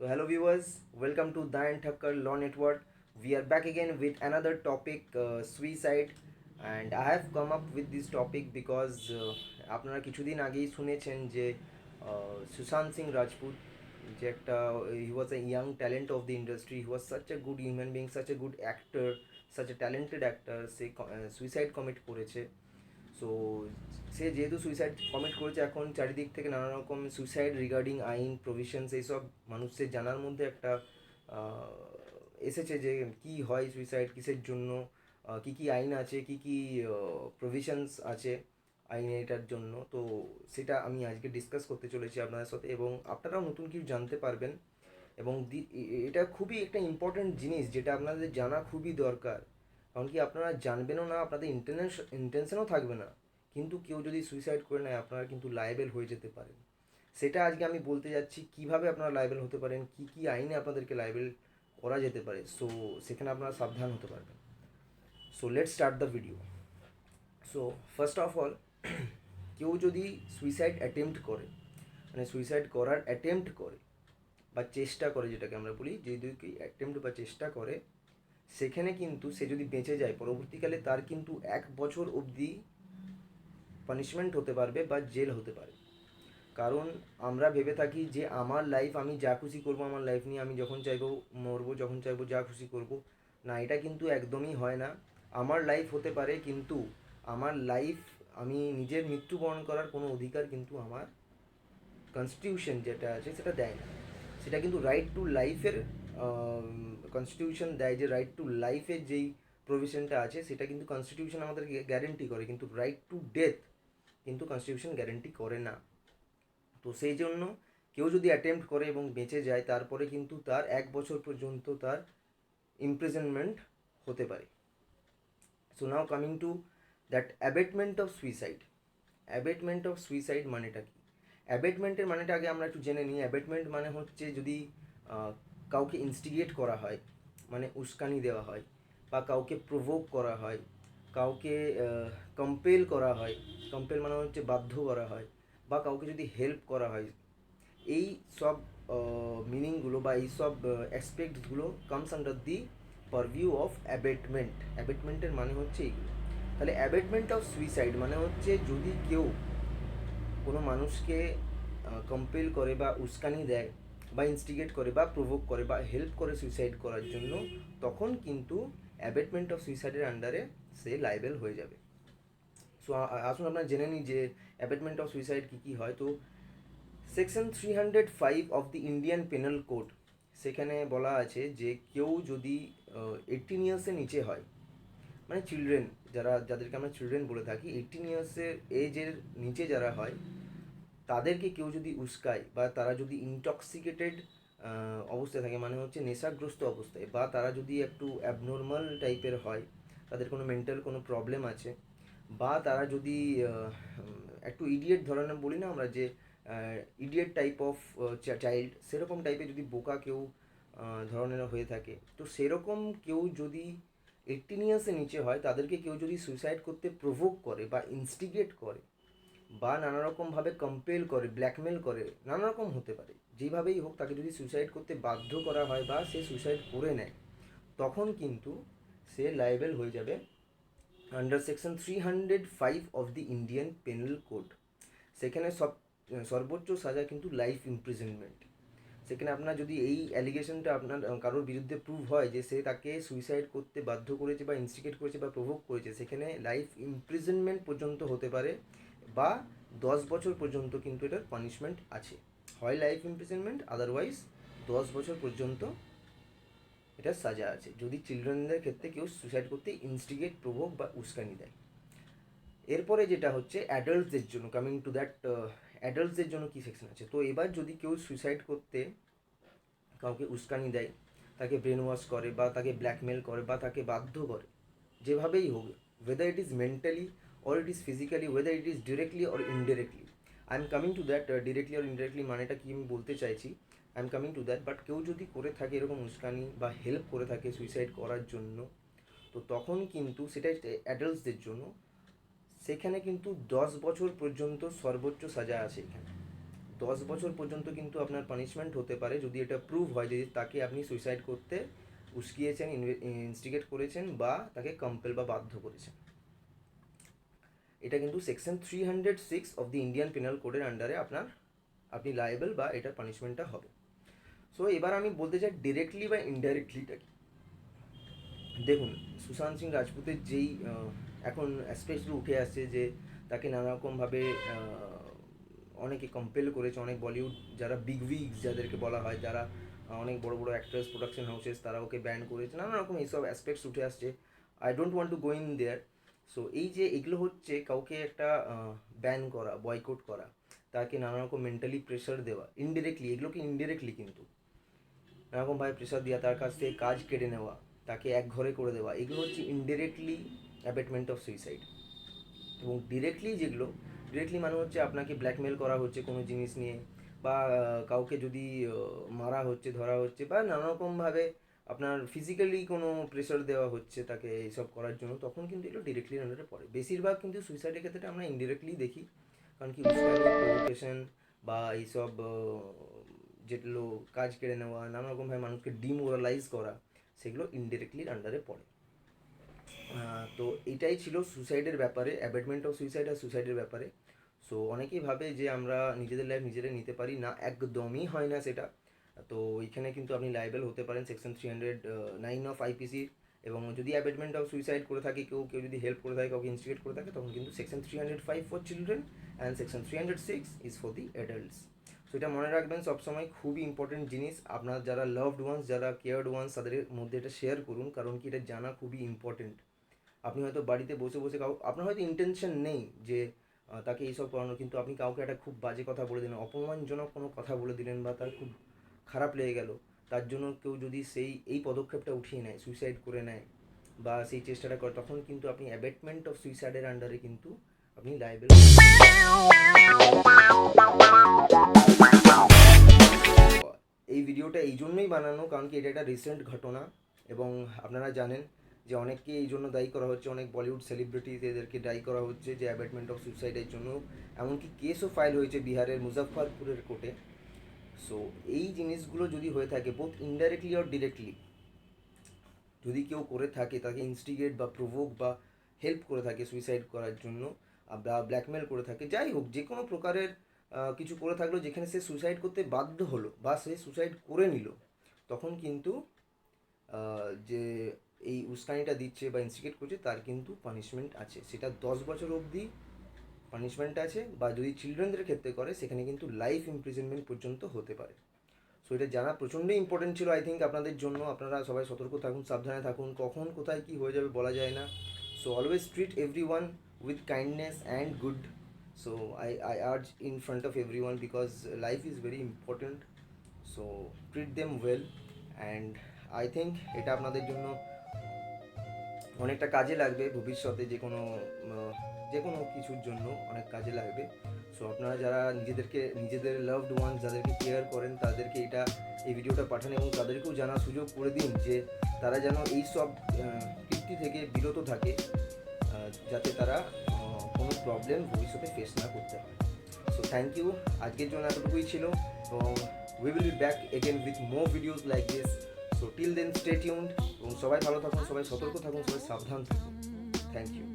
So, hello viewers, welcome to Dayan Thakkar Law Network. We are back again with another topic, suicide, and I have come up with this topic because আপনারা কিছুদিন আগেই শুনেছেন যে সুশান্ত সিং রাজপুত যে একটা he was a young talent of the industry, he was such a good human being, such a good actor, such a talented actor, সে suicide commit করেছে। So সে যেহেতু সুইসাইড কমিট করেছে, এখন চারিদিক থেকে নানা রকম সুইসাইড রিগার্ডিং আইন প্রভিশনস এইসব মানুষের জানার মধ্যে একটা এসেছে যে কি হয় সুইসাইড, কিসের জন্য, কি কি আইন আছে, কি কি প্রভিশনস আছে আইনে এটার জন্য। তো সেটা আমি আজকে ডিসকাস করতে চলেছি আপনাদের সাথে, এবং আপনারাও নতুন কিছু জানতে পারবেন। এবং এটা খুবই একটা ইম্পর্ট্যান্ট জিনিস যেটা আপনাদের জানা খুবই দরকার। কারণ কি আপনারা জানবেনও না, আপনাদের ইন্টেনশনও থাকবে না, কিন্তু কেউ যদি সুইসাইড করে নেয় আপনারা কিন্তু লায়েবেল হয়ে যেতে পারেন। সেটা আজকে আমি বলতে যাচ্ছি কিভাবে আপনারা লায়েবেল হতে পারেন, কি কি আইনে আপনাদেরকে লায়েবেল করা যেতে পারে। সো সেখানে আপনারা সাবধান হতে পারবেন। So let's start the video. So first of all, কেউ যদি সুইসাইড অ্যাটেম্প্ট করে, মানে সুইসাইড করার অ্যাটেম্প্ট করে বা চেষ্টা করে, যেটাকে আমরা বলি, যদি কেউ অ্যাটেম্প্ট বা চেষ্টা করে, সেখানে কিন্তু সে যদি বেঁচে যায় পরবর্তীকালে তার কিন্তু 1 বছর অবধি পানিশমেন্ট হতে পারবে বা জেল হতে পারে। কারণ আমরা ভেবে থাকি যে আমার লাইফ, আমি যা খুশি করবো, আমার লাইফ নিয়ে আমি যখন চাইবো মরবো, যখন চাইবো যা খুশি করবো। না, এটা কিন্তু একদমই হয় না। আমার লাইফ হতে পারে, কিন্তু আমার লাইফ, আমি নিজের মৃত্যুবরণ করার কোনো অধিকার কিন্তু আমার কনস্টিটিউশন যেটা আছে সেটা দেয় না। সেটা কিন্তু রাইট টু লাইফের কনস্টিটিউশন দেয়, যে রাইট টু লাইফের যেই প্রভিশনটা আছে সেটা কিন্তু কনস্টিটিউশন আমাদেরকে গ্যারেন্টি করে, কিন্তু রাইট টু ডেথ কিন্তু কনস্টিটিউশন গ্যারেন্টি করে না। তো সেই জন্য কেউ যদি অ্যাটেম্প্ট করে এবং বেঁচে যায়, তারপরে কিন্তু তার 1 বছর পর্যন্ত তার ইমপ্রিজনমেন্ট হতে পারে। So now coming to that abetment of suicide. Abetment of suicide মানেটা কি? অ্যাবেটমেন্টের মানেটা আগে আমরা একটু জেনে নিই। অ্যাবেটমেন্ট মানে হচ্ছে যদি কাউকে ইনস্টিগেট করা হয়, মানে উস্কানি দেওয়া হয়, বা কাউকে প্রভোক করা হয়, কাউকে কম্পেল করা হয়। কম্পেল মানে হচ্ছে বাধ্য করা হয়, বা কাউকে যদি হেল্প করা হয়, এই সব মিনিংগুলো বা এই সব অ্যাসপেক্টসগুলো comes under the purview of abetment. অ্যাবেটমেন্টের মানে হচ্ছে এইগুলো। তাহলে অ্যাবেটমেন্ট অফ সুইসাইড মানে হচ্ছে যদি কেউ কোনো মানুষকে কম্পেল করে বা উস্কানি দেয় বা ইনস্টিগেট করে বা প্রভোক করে বা হেল্প করে সুইসাইড করার জন্য, তখন কিন্তু অ্যাবেটমেন্ট অফ সুইসাইডের আন্ডারে সে লাইবেল হয়ে যাবে। সো আসুন আপনারা জেনে নিই যে অ্যাবেটমেন্ট অফ সুইসাইড কী কী হয়। তো section 305 of the Indian penal code, সেখানে বলা আছে যে কেউ যদি 18 ইয়ার্সের নিচে হয়, মানে চিলড্রেন, যাদেরকে আমরা চিলড্রেন বলে থাকি, 18 ইয়ার্সের এজের নিচে যারা হয়, তাদেরকে কেউ যদি উস্কায় বা তারা যদি ইনটক্সিকেটেড অবস্থায় থাকে, মানে হচ্ছে নেশাগ্রস্ত অবস্থায়, বা তারা যদি একটু অ্যাবনর্মাল টাইপের হয়, তাদের কোনো মেন্টাল কোনো প্রবলেম আছে, বা তারা যদি একটু ইডিয়েট ধরনের বলি না আমরা, যে ইডিয়েট টাইপ অফ চাইল্ড, সেরকম টাইপের যদি বোকা কেউ ধরনের হয়ে থাকে, তো সেরকম কেউ যদি 18 ইয়ার্সের নিচে হয়, তাদেরকে কেউ যদি সুইসাইড করতে প্রভোক করে বা ইনস্টিগেট করে বা নানা রকমভাবে কম্পেল করে, ব্ল্যাকমেল করে, নানা রকম হতে পারে, যেভাবেই হোক তাকে যদি সুইসাইড করতে বাধ্য করা হয় বা সে সুইসাইড করে নেয়, তখন কিন্তু সে লায়েবেল হয়ে যাবে under section 305 of the Indian penal code. সেখানে সর্বোচ্চ সাজা কিন্তু লাইফ ইমপ্রিজনমেন্ট। সেখানে আপনার যদি এই অ্যালিগেশনটা আপনার কারোর বিরুদ্ধে প্রুভ হয় যে সে তাকে সুইসাইড করতে বাধ্য করেছে বা ইনস্টিগেট করেছে বা প্রভোগ করেছে, সেখানে লাইফ ইমপ্রিজনমেন্ট পর্যন্ত হতে পারে, বা 10 বছর পর্যন্ত কিন্তু এটার পানিশমেন্ট আছে। হয় লাইফ ইমপ্রিজনমেন্ট, আদারওয়াইজ 10 বছর পর্যন্ত এটার সাজা আছে, যদি চিলড্রেনদের ক্ষেত্রে কেউ সুইসাইড করতে ইনস্টিগেট, প্রভোগ বা উস্কানি দেয়। এরপরে যেটা হচ্ছে অ্যাডাল্টসদের জন্য, কামিং টু দ্যাট, অ্যাডাল্টসদের জন্য কী সেকশন আছে। তো এবার যদি কেউ সুইসাইড করতে কাউকে উস্কানি দেয়, তাকে ব্রেন ওয়াশ করে বা তাকে ব্ল্যাকমেল করে বা তাকে বাধ্য করে, যেভাবেই হোক, whether it is mentally or it is physically, whether it is directly or indirectly, I am coming to that, directly or indirectly মানেটা কি আমি বলতে চাইছি, I am coming to that, but কেউ যদি করে থাকে এরকম উস্কানি বা হেল্প করে থাকে সুইসাইড করার জন্য, তো তখন কিন্তু সেটা অ্যাডাল্টসদের জন্য, সেখানে কিন্তু 10 বছর পর্যন্ত সর্বোচ্চ সাজা আছে এখানে। 10 বছর পর্যন্ত কিন্তু আপনার পানিশমেন্ট হতে পারে যদি এটা প্রুভ হয় যে তাকে আপনি সুইসাইড করতে উস্কিয়েছেন, ইনস্টিগেট করেছেন বা তাকে কম্পেল বা বাধ্য করেছেন। এটা কিন্তু section 306 of the Indian penal কোডের আন্ডারে আপনি লায়েবল বা এটার পানিশমেন্টটা হবে। সো এবার আমি বলতে চাই ডিরেক্টলি বা ইনডাইরেক্টলিটা কি। দেখুন, সুশান্ত সিং রাজপুতের যেই এখন অ্যাসপেক্টগুলো উঠে আসছে যে তাকে নানারকমভাবে অনেকে কম্পেল করেছে, অনেক বলিউড যারা বিগ উইগস যাদেরকে বলা হয়, যারা অনেক বড় বড় অ্যাক্টার্স, প্রোডাকশন হাউসেস, তারা ওকে ব্যান করেছে, নানা রকম এইসব অ্যাসপেক্টস উঠে আসছে। I don't want to go in their. So এই যে এগুলো হচ্ছে কাউকে একটা ব্যান করা, বয়কট করা, তাকে নানা রকম মেন্টালি প্রেশার দেওয়া, ইনডিরেক্টলি, এগুলোকে ইনডিরেক্টলি কিন্তু নানারকমভাবে প্রেশার দেওয়া, তার কাছ থেকে কাজ কেড়ে নেওয়া, তাকে একঘরে করে দেওয়া, এগুলো হচ্ছে ইনডিরেক্টলি অ্যাবেটমেন্ট অফ সুইসাইড। এবং ডিরেক্টলি মানে হচ্ছে আপনাকে ব্ল্যাকমেল করা হচ্ছে কোনো জিনিস নিয়ে, বা কাউকে যদি মারা হচ্ছে, ধরা হচ্ছে, বা নানারকমভাবে আপনার ফিজিক্যালি কোনো প্রেশার দেওয়া হচ্ছে তাকে এইসব করার জন্য, তখন কিন্তু এগুলো ডিরেক্টলি আন্ডারে পড়ে। বেশিরভাগ কিন্তু সুইসাইডের ক্ষেত্রে আমরা ইনডিরেক্টলি দেখি, কারণ কি উস্কানি, প্রভোকেশন বা এইসব যেগুলো কাজ কেড়ে নেওয়া, নানারকমভাবে মানুষকে ডিমোরালাইজ করা, সেগুলো ইনডিরেক্টলির আন্ডারে পড়ে। তো এটাই ছিল সুসাইডের ব্যাপারে, অ্যাবেটমেন্ট অফ সুইসাইড আর সুসাইডের ব্যাপারে। সো অনেকেই ভাবে যে আমরা নিজেদের লাইফ নিজেরাই নিতে পারি, না, একদমই হয় না সেটা। তো এখানে কিন্তু আপনি লাইবেল হতে পারেন সেকশন 309 অফ আইপিসি। এবং যদি অ্যাবেটমেন্ট অফ সুইসাইড করে থাকে কেউ যদি হেল্প করে থাকে, কাউকে ইনস্টিগেট করে থাকে, তখন কিন্তু section 305 for children and section 306 is for the adults. So এটা মনে রাখবেন সবসময়, খুবই ইম্পর্টেন্ট জিনিস। আপনার যারা লাভড ওয়ান্স, যারা কেয়ার্ড ওয়ান্স, তাদের মধ্যে এটা শেয়ার করুন, কারণ কি এটা জানা খুবই ইম্পর্টেন্ট। আপনি হয়তো বাড়িতে বসে বসে আপনার হয়তো ইন্টেনশন নেই যে তাকে এইসব করানো, কিন্তু আপনি কাউকে একটা খুব বাজে কথা বলে দিলেন, অপমানজনক কোনো কথা বলে দিলেন, বা তার খুব খারাপ লেগে গেল, তার জন্য কেউ যদি এই পদক্ষেপটা উঠিয়ে নেয়, সুইসাইড করে নেয় বা সেই চেষ্টাটা করে, তখন কিন্তু আপনি অ্যাবেটমেন্ট অফ সুইসাইডের আন্ডারে কিন্তু আপনি লাইবেল। এই ভিডিওটা এই জন্যই বানানো, কারণ কি এটা একটা রিসেন্ট ঘটনা, এবং আপনারা জানেন যে অনেককে এই জন্য দায়ী করা হচ্ছে, অনেক বলিউড সেলিব্রিটিজ এদেরকে দায়ী করা হচ্ছে যে অ্যাবেটমেন্ট অফ সুইসাইডের জন্য। এমনকি কেসও ফাইল হয়েছে বিহারের মুজফ্ফরপুরের কোর্টে। সো এই জিনিসগুলো যদি হয়ে থাকে বোথ ইনডাইরেক্টলি আর ডিরেক্টলি, যদি কেউ করে থাকে, তাকে ইনস্টিগেট বা প্রভোক বা হেল্প করে থাকে সুইসাইড করার জন্য, বা ব্ল্যাকমেল করে থাকে, যাই হোক যে কোনো প্রকারের কিছু করে থাকলো যেখানে সে সুইসাইড করতে বাধ্য হলো বা সে সুইসাইড করে নিল, তখন কিন্তু যে এই উস্কানিটা দিচ্ছে বা ইনস্টিগেট করছে তার কিন্তু পানিশমেন্ট আছে। সেটা 10 বছর অবধি পানিশমেন্ট আছে, বা যদি চিলড্রেনদের ক্ষেত্রে করে সেখানে কিন্তু লাইফ ইমপ্রিজনমেন্ট পর্যন্ত হতে পারে। সো এটা জানা প্রচণ্ডই ইম্পর্টেন্ট ছিল আই থিঙ্ক আপনাদের জন্য। আপনারা সবাই সতর্ক থাকুন, সাবধানে থাকুন, কখন কোথায় কী হয়ে যাবে বলা যায় না। So always treat every one with kindness and good. So I urge in front of every one, because life is very important. So treat them well, and I think এটা আপনাদের জন্য অনেকটা কাজে লাগবে ভবিষ্যতে, যে কোনো কিছুর জন্য অনেক কাজে লাগবে। সো আপনারা যারা নিজেদের লাভড ওয়ান্স যাদেরকে কেয়ার করেন, তাদেরকে এই ভিডিওটা পাঠান, এবং তাদেরকেও জানার সুযোগ করে দিন যে তারা যেন এই সব কীর্তি থেকে বিরত থাকে, যাতে তারা কোনো প্রবলেম ভবিষ্যতে ফেস না করতে হয়। সো থ্যাংক ইউ, আজকের জন্য এতটুকুই ছিল, এবং we will be back again with more videos like this. So till then stay tuned, এবং সবাই ভালো থাকুন, সবাই সতর্ক থাকুন, সবাই সাবধান থাকুন। Thank you.